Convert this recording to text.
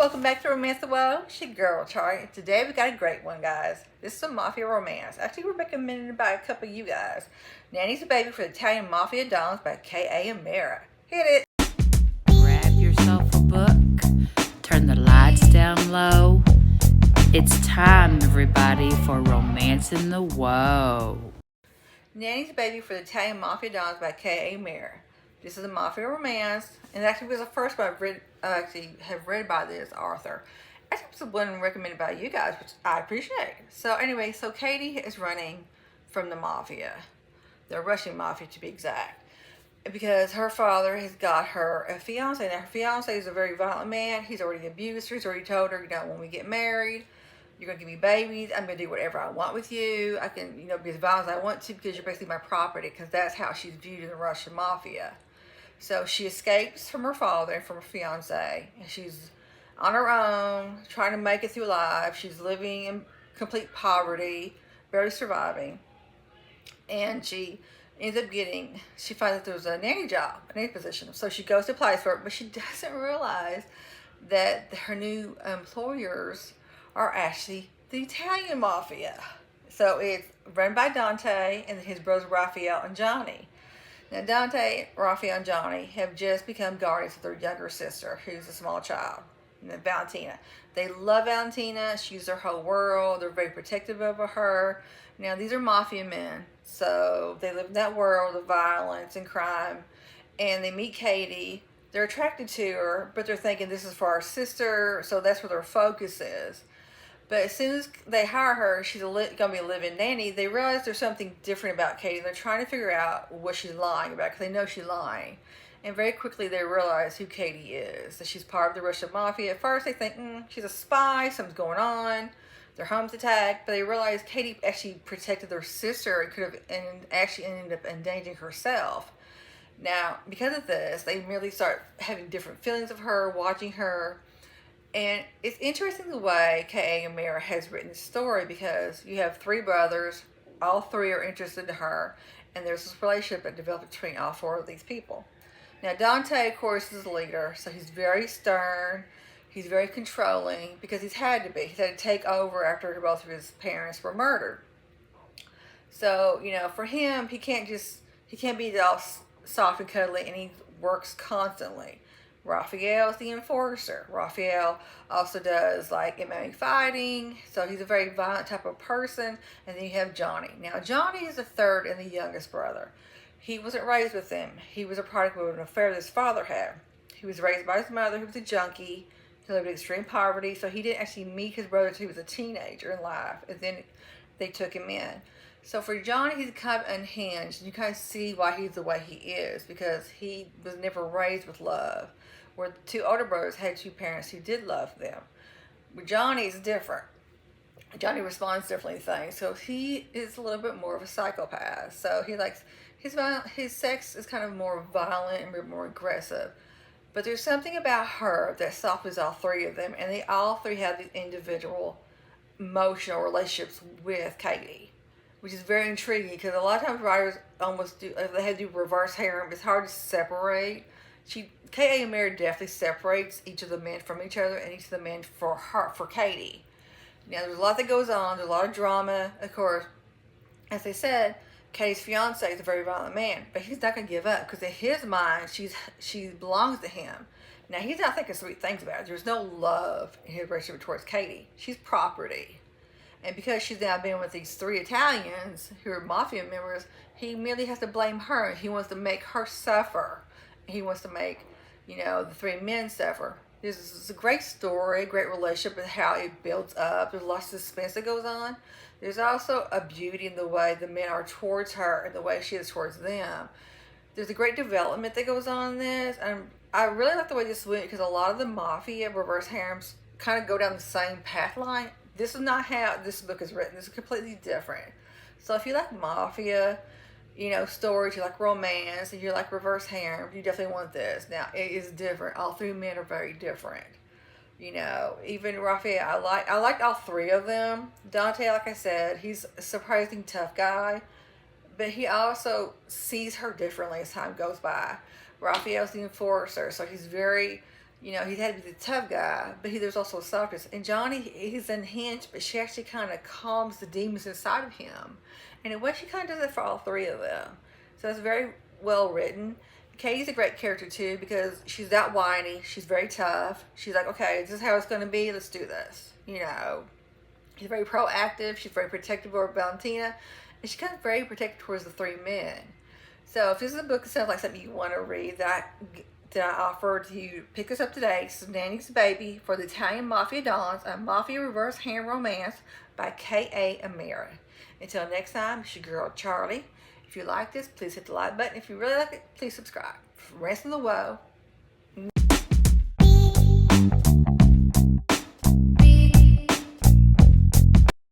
welcome back to Romance the Whoa. It's your girl, Charley. Today we got a great one, guys. This is a Mafia romance. Actually, we're recommended by a couple of you guys. Nanny's a Baby for the Italian Mafia Dons by Ka Amara. Hit it! Grab yourself a book, turn the lights down low. It's time, everybody, for Romancing the Whoa. Nanny's a Baby for the Italian Mafia Dons by Ka Amara. This is a Mafia romance, and actually was the first one have read by this author. Actually, it was one recommended by you guys, which I appreciate. So anyway, so Katie is running from the Mafia, the Russian Mafia to be exact, because her father has got her a fiance. Now her fiance is a very violent man. He's already abused her. He's already told her, when we get married, you're gonna give me babies. I'm gonna do whatever I want with you. I can, be as violent as I want to because you're basically my property. Because that's how she's viewed in the Russian Mafia. So she escapes from her father and from her fiance, and she's on her own, trying to make it through life. She's living in complete poverty, barely surviving, and she ends up she finds that there's a nanny job, a nanny position. So she goes to apply for it, but she doesn't realize that her new employers are actually the Italian Mafia. So it's run by Dante and his brothers Raphael and Johnny. Now Dante, Raphael, and Johnny have just become guardians of their younger sister, who's a small child, Valentina. They love Valentina. She's their whole world. They're very protective of her. Now these are mafia men, so they live in that world of violence and crime, and they meet Katie. They're attracted to her, but they're thinking this is for our sister, so that's where their focus is. But as soon as they hire her, she's going to be a live-in nanny. They realize there's something different about Katie. They're trying to figure out what she's lying about, because they know she's lying. And very quickly they realize who Katie is, that she's part of the Russian Mafia. At first they think, she's a spy, something's going on, their home's attacked. But they realize Katie actually protected their sister and could have actually ended up endangering herself. Now, because of this, they merely start having different feelings of her, watching her. And it's interesting the way Ka Amara has written the story, because you have three brothers, all three are interested in her, and there's this relationship that developed between all four of these people. Now Dante, of course, is the leader, so he's very stern, he's very controlling, because he's had to be. He's had to take over after both of his parents were murdered. So, for him, he can't be all soft and cuddly, and he works constantly. Raphael is the enforcer. Raphael also does MMA fighting, so he's a very violent type of person. And then you have Johnny. Now Johnny is the third and the youngest brother. He wasn't raised with them. He was a product of an affair that his father had. He was raised by his mother, who was a junkie. He lived in extreme poverty, so he didn't actually meet his brother until he was a teenager in life, and then they took him in. So for Johnny, he's kind of unhinged, and you kind of see why he's the way he is, because he was never raised with love. Where the two older brothers had two parents who did love them. But Johnny's different. Johnny responds differently to things, so he is a little bit more of a psychopath. So he likes his sex is kind of more violent and more aggressive. But there's something about her that softens all three of them, and they all three have these individual emotional relationships with Katie, which is very intriguing, because a lot of times writers almost do, if they had to do reverse harem, it's hard to separate. Ka Amara definitely separates each of the men from each other, and each of the men for Katie. Now there's a lot that goes on. There's a lot of drama, of course. As they said, Katie's fiance is a very violent man, but he's not going to give up, because in his mind, she belongs to him. Now he's not thinking sweet things about her. There's no love in his relationship towards Katie. She's property. And because she's now been with these three Italians who are mafia members, he merely has to blame her. He wants to make her suffer. He wants to make, the three men suffer. This is a great story, a great relationship, and how it builds up. There's lots of suspense that goes on. There's also a beauty in the way the men are towards her and the way she is towards them. There's a great development that goes on in this. And I really like the way this went, because a lot of the mafia reverse harems kind of go down the same path line. This is not how this book is written. This is completely different. So if you like mafia, stories, you like romance, and you like reverse harem, you definitely want this. Now, it is different. All three men are very different. Even Raphael, I liked all three of them. Dante, like I said, he's a surprisingly tough guy, but he also sees her differently as time goes by. Raphael's the enforcer, so he's very, You know, he had to be the tough guy, but there's also a softness. And Johnny, he's unhinged, but she actually kind of calms the demons inside of him. And in a way, she kind of does it for all three of them. So it's very well written. Katie's a great character too because she's that whiny. She's very tough. She's like, okay, this is how it's going to be. Let's do this. You know, she's very proactive. She's very protective over Valentina. And she's kind of very protective towards the three men. So if this is a book that sounds like something you want to read, that I offer to you, pick this up today. This is Nanny's Baby for the Italian Mafia Dons, a Mafia reverse hand romance by Ka Amara. Until next time, it's your girl Charlie. If you like this, please hit the like button. If you really like it, please subscribe. From Charley and The Whoa,